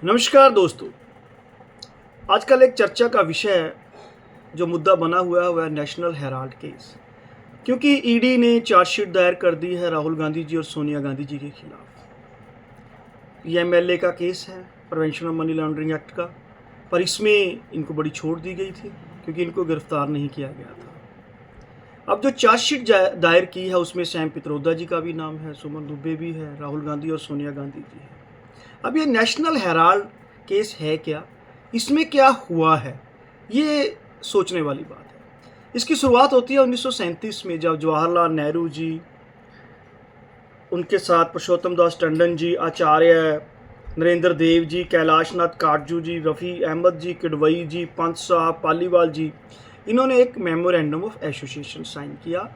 नमस्कार दोस्तों। आजकल एक चर्चा का विषय जो मुद्दा बना हुआ है वह नेशनल हेराल्ड केस, क्योंकि ईडी ने चार्जशीट दायर कर दी है राहुल गांधी जी और सोनिया गांधी जी के खिलाफ। ये एमएलए का केस है, prevention of money laundering act का, पर इसमें इनको बड़ी छूट दी गई थी क्योंकि इनको गिरफ्तार नहीं किया गया था। अब जो चार्जशीट दायर की है उसमें सैम पित्रोदा जी का भी नाम है, सुमन दुबे भी है, राहुल गांधी और सोनिया गांधी जी है। अब ये नेशनल हेराल्ड केस है क्या, इसमें क्या हुआ है, ये सोचने वाली बात है। इसकी शुरुआत होती है 1937 में, जब जवाहरलाल नेहरू जी, उनके साथ पुरुषोत्तम दास टंडन जी, आचार्य नरेंद्र देव जी, कैलाश नाथ काटजू जी, रफ़ी अहमद जी, किडवई जी, पंत साहब, पालीवाल जी, इन्होंने एक मेमोरेंडम ऑफ एसोसिएशन साइन किया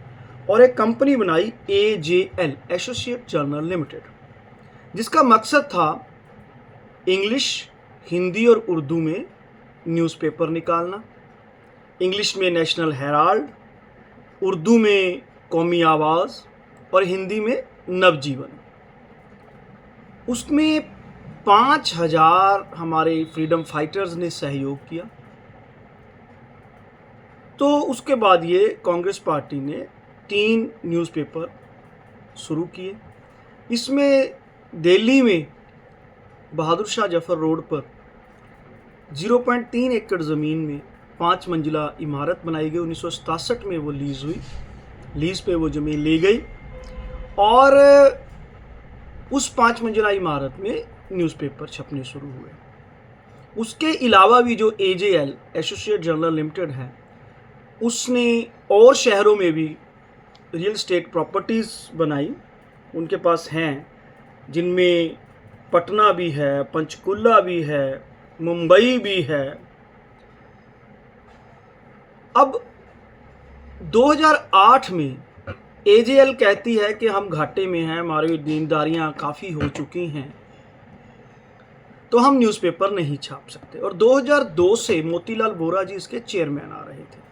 और एक कंपनी बनाई AJL, एसोसिएट जर्नल लिमिटेड, जिसका मकसद था इंग्लिश, हिंदी और उर्दू में न्यूज़पेपर निकालना। इंग्लिश में नेशनल हेराल्ड, उर्दू में कौमी आवाज़ और हिंदी में नवजीवन। उसमें 5000 हमारे फ्रीडम फाइटर्स ने सहयोग किया। तो उसके बाद ये कांग्रेस पार्टी ने 3 न्यूज़पेपर शुरू किए। इसमें दिल्ली में बहादुर शाह जफर रोड पर 0.3 एकड़ ज़मीन में 5 मंजिला इमारत बनाई गई। 1967 में वो लीज़ हुई, लीज़ पे वो ज़मीन ली गई और उस 5 मंजिला इमारत में न्यूज़पेपर छपने शुरू हुए। उसके अलावा भी जो AJL, एसोसिएट जर्नल लिमिटेड है, उसने और शहरों में भी रियल एस्टेट प्रॉपर्टीज़ बनाई, उनके पास हैं, जिनमें पटना भी है, पंचकुला भी है, मुंबई भी है। अब 2008 में AJL कहती है कि हम घाटे में हैं, हमारी देनदारियां काफ़ी हो चुकी हैं, तो हम न्यूज़पेपर नहीं छाप सकते। और 2002 से मोतीलाल वोरा जी इसके चेयरमैन आ रहे थे।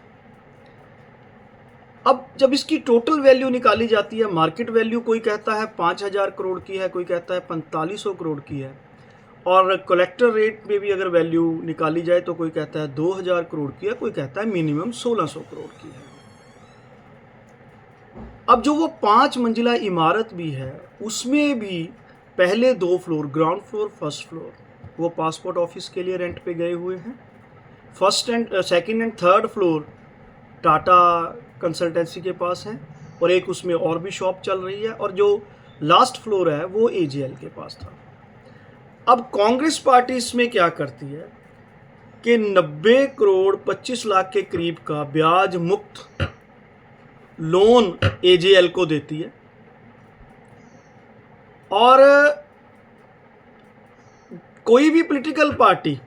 अब जब इसकी टोटल वैल्यू निकाली जाती है, मार्केट वैल्यू कोई कहता है 5000 करोड़ की है, कोई कहता है 4500 करोड़ की है, और कलेक्टर रेट में भी अगर वैल्यू निकाली जाए तो कोई कहता है 2000 करोड़ की है, कोई कहता है मिनिमम 1600 करोड़ की है। अब जो वो 5 मंजिला इमारत भी है, उसमें भी पहले 2 floor, ground floor, first floor, वो पासपोर्ट ऑफिस के लिए रेंट पे गए हुए हैं। Second and third floor Tata consultancy के पास है और एक उसमें और भी शॉप चल रही है, और जो लास्ट फ्लोर है वो AJL के पास था। अब कांग्रेस पार्टी इसमें क्या करती है कि 90 करोड़ 25 लाख के करीब का ब्याज मुक्त लोन AJL को देती है, और कोई भी पॉलिटिकल पार्टी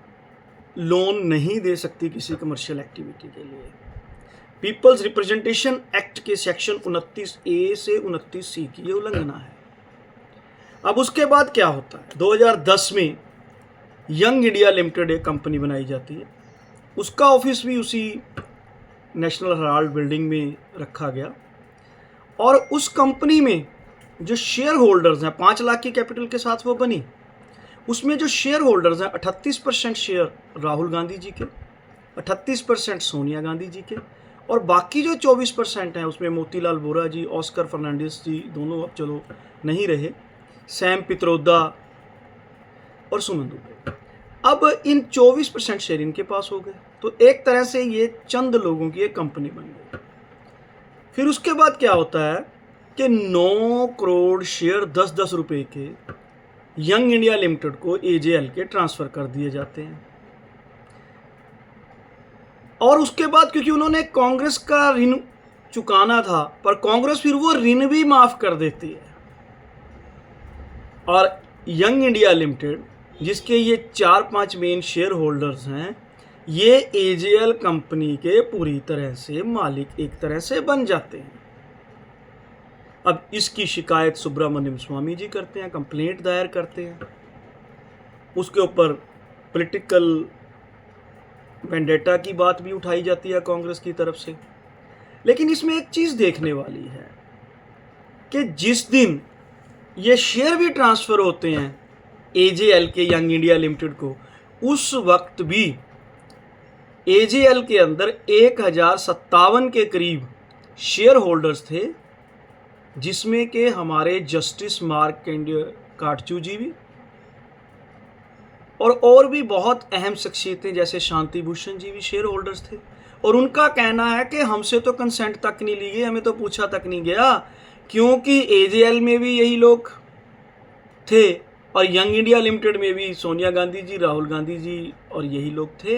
लोन नहीं दे सकती किसी कमर्शियल एक्टिविटी के लिए। पीपल्स रिप्रेजेंटेशन एक्ट के सेक्शन 29A से 29C की ये उल्लंघना है। अब उसके बाद क्या होता है, 2010 में यंग इंडिया लिमिटेड एक कंपनी बनाई जाती है, उसका ऑफिस भी उसी नेशनल हेराल्ड बिल्डिंग में रखा गया, और उस कंपनी में जो शेयर होल्डर्स हैं, 5 लाख की कैपिटल के साथ वो बनी, उसमें जो शेयर होल्डर्स हैं 38% शेयर राहुल गांधी जी के, 38% सोनिया गांधी जी के, और बाकी जो 24% हैं उसमें मोतीलाल वोरा जी, ऑस्कर फर्नांडिस जी, दोनों अब चलो नहीं रहे, सैम पित्रोदा और सुमन दुबे। अब इन 24% शेयर इनके पास हो गए। तो एक तरह से ये चंद लोगों की एक कंपनी बन गई। फिर उसके बाद क्या होता है कि 9 करोड़ शेयर 10-10 रुपए के यंग इंडिया लिमिटेड को AJL के ट्रांसफ़र कर दिए जाते हैं। और उसके बाद क्योंकि उन्होंने कांग्रेस का ऋण चुकाना था, पर कांग्रेस फिर वो ऋण भी माफ़ कर देती है, और यंग इंडिया लिमिटेड, जिसके ये 4-5 मेन शेयर होल्डर्स हैं, ये AJL कंपनी के पूरी तरह से मालिक एक तरह से बन जाते हैं। अब इसकी शिकायत सुब्रमण्यम स्वामी जी करते हैं, कंप्लेंट दायर करते हैं, उसके ऊपर पॉलिटिकल वेंडेटा की बात भी उठाई जाती है कांग्रेस की तरफ से। लेकिन इसमें एक चीज़ देखने वाली है कि जिस दिन ये शेयर भी ट्रांसफ़र होते हैं AJL के यंग इंडिया लिमिटेड को, उस वक्त भी AJL के अंदर 1057 के करीब शेयर होल्डर्स थे, जिसमें के हमारे जस्टिस मार्कंडेय काटजू जी भी और भी बहुत अहम शख्सियतें जैसे शांति भूषण जी भी शेयर होल्डर्स थे। और उनका कहना है कि हमसे तो कंसेंट तक नहीं ली गई, हमें तो पूछा तक नहीं गया, क्योंकि AJL में भी यही लोग थे और यंग इंडिया लिमिटेड में भी सोनिया गांधी जी, राहुल गांधी जी और यही लोग थे।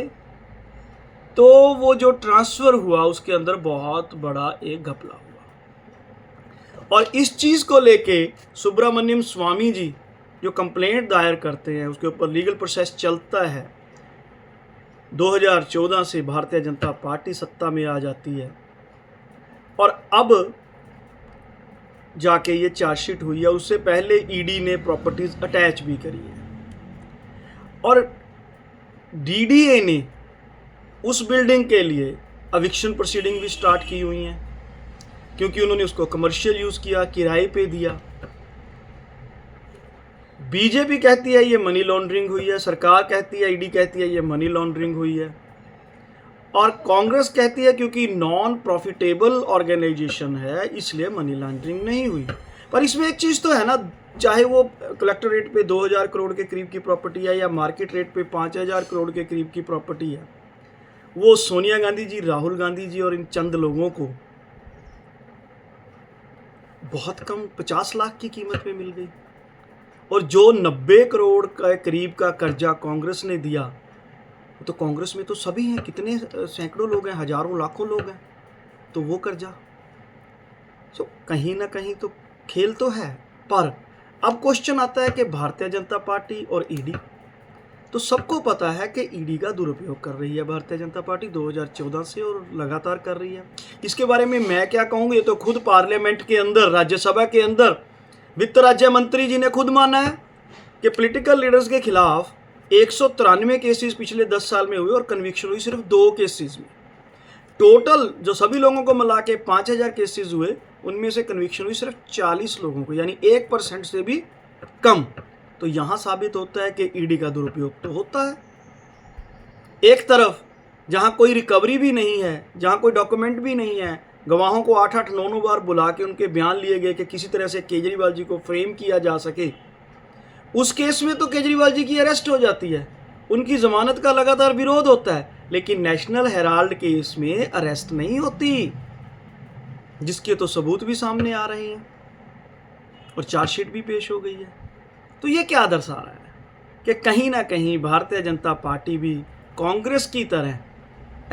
तो वो जो ट्रांसफ़र हुआ उसके अंदर बहुत बड़ा एक घपला हुआ। और इस चीज़ को लेके सुब्रमण्यम स्वामी जी जो कंप्लेंट दायर करते हैं, उसके ऊपर लीगल प्रोसेस चलता है। 2014 से भारतीय जनता पार्टी सत्ता में आ जाती है और अब जाके ये चार्जशीट हुई है। उससे पहले ED ने प्रॉपर्टीज अटैच भी करी है और DDA ने उस बिल्डिंग के लिए एविक्शन प्रोसीडिंग भी स्टार्ट की हुई हैं, क्योंकि उन्होंने उसको कमर्शियल यूज़ किया, किराए पे दिया। बीजेपी कहती है ये मनी लॉन्ड्रिंग हुई है, सरकार कहती है, ED कहती है ये मनी लॉन्ड्रिंग हुई है, और कांग्रेस कहती है क्योंकि नॉन प्रॉफिटेबल ऑर्गेनाइजेशन है इसलिए मनी लॉन्ड्रिंग नहीं हुई। पर इसमें एक चीज़ तो है ना, चाहे वो कलेक्टर रेट पे 2000 करोड़ के करीब की प्रॉपर्टी है या मार्केट रेट पे 5000 करोड़ के करीब की प्रॉपर्टी है, वो सोनिया गांधी जी, राहुल गांधी जी और इन चंद लोगों को बहुत कम 50 लाख की कीमत पे मिल गई। और जो 90 करोड़ का करीब का कर्जा कांग्रेस ने दिया, तो कांग्रेस में तो सभी हैं, कितने सैकड़ों लोग हैं, हजारों लाखों लोग हैं, तो वो कर्जा। तो कहीं ना कहीं तो खेल तो है। पर अब क्वेश्चन आता है कि भारतीय जनता पार्टी और ED, तो सबको पता है कि ED का दुरुपयोग कर रही है भारतीय जनता पार्टी 2014 से और लगातार कर रही है। इसके बारे में मैं क्या कहूँगा, ये तो खुद पार्लियामेंट के अंदर, राज्यसभा के अंदर वित्त राज्य मंत्री जी ने खुद माना है कि पॉलिटिकल लीडर्स के खिलाफ 193 केसेस पिछले 10 साल में हुए और कन्विक्शन हुई सिर्फ 2 केसेस में। टोटल जो सभी लोगों को मिला के 5000 केसेस हुए, उनमें से कन्विक्शन हुई सिर्फ 40 लोगों को, यानी 1% से भी कम। तो यहाँ साबित होता है कि ED का दुरुपयोग तो होता है। एक तरफ जहाँ कोई रिकवरी भी नहीं है, जहाँ कोई डॉक्यूमेंट भी नहीं है, गवाहों को 8-8, 9-9 बार बुला के उनके बयान लिए गए कि किसी तरह से केजरीवाल जी को फ्रेम किया जा सके, उस केस में तो केजरीवाल जी की अरेस्ट हो जाती है, उनकी जमानत का लगातार विरोध होता है, लेकिन नेशनल हेराल्ड केस में अरेस्ट नहीं होती, जिसके तो सबूत भी सामने आ रहे हैं और चार्जशीट भी पेश हो गई है। तो ये क्या दर्शा रहा है कि कहीं ना कहीं भारतीय जनता पार्टी भी कांग्रेस की तरह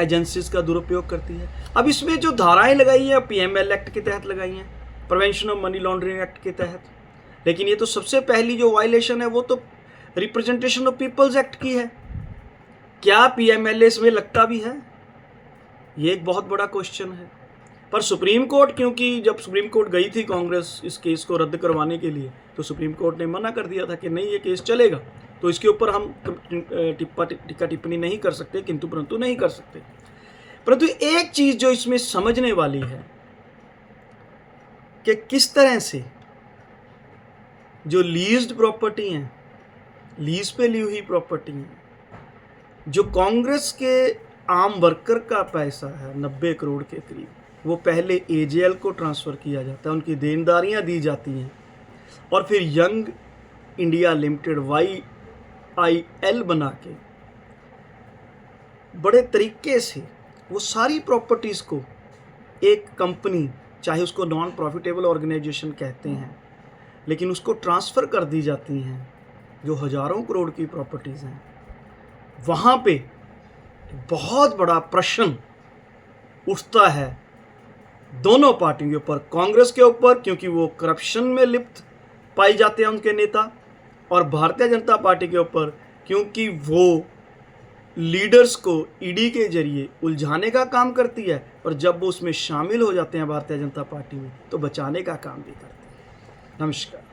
एजेंसीज का दुरुपयोग करती है। अब इसमें जो धाराएं लगाई हैं PML एक्ट के तहत लगाई हैं, prevention of money laundering act के तहत, लेकिन ये तो सबसे पहली जो वायलेशन है वो तो रिप्रेजेंटेशन ऑफ पीपल्स एक्ट की है। क्या PML इसमें लगता भी है? ये एक बहुत बड़ा क्वेश्चन है। पर सुप्रीम कोर्ट, क्योंकि जब सुप्रीम कोर्ट गई थी कांग्रेस इस केस को रद्द करवाने के लिए, तो सुप्रीम कोर्ट ने मना कर दिया था कि नहीं ये केस चलेगा, तो इसके ऊपर हम टिक्का टिप्पणी नहीं कर सकते, किंतु परंतु नहीं कर सकते। परंतु एक चीज जो इसमें समझने वाली है कि किस तरह से जो लीज्ड प्रॉपर्टी हैं, लीज पे ली हुई प्रॉपर्टी हैं, जो कांग्रेस के आम वर्कर का पैसा है 90 करोड़ के करीब, वो पहले AJL को ट्रांसफ़र किया जाता है, उनकी देनदारियां दी जाती हैं और फिर यंग इंडिया लिमिटेड YIL बना के बड़े तरीके से वो सारी प्रॉपर्टीज़ को एक कंपनी, चाहे उसको नॉन प्रॉफिटेबल ऑर्गेनाइजेशन कहते हैं, लेकिन उसको ट्रांसफ़र कर दी जाती हैं, जो हज़ारों करोड़ की प्रॉपर्टीज़ हैं। वहाँ पे बहुत बड़ा प्रश्न उठता है दोनों पार्टियों के ऊपर, कांग्रेस के ऊपर क्योंकि वो करप्शन में लिप्त पाई जाते हैं उनके नेता, और भारतीय जनता पार्टी के ऊपर क्योंकि वो लीडर्स को ED के जरिए उलझाने का काम करती है, और जब वो उसमें शामिल हो जाते हैं भारतीय जनता पार्टी में, तो बचाने का काम भी करती है। नमस्कार।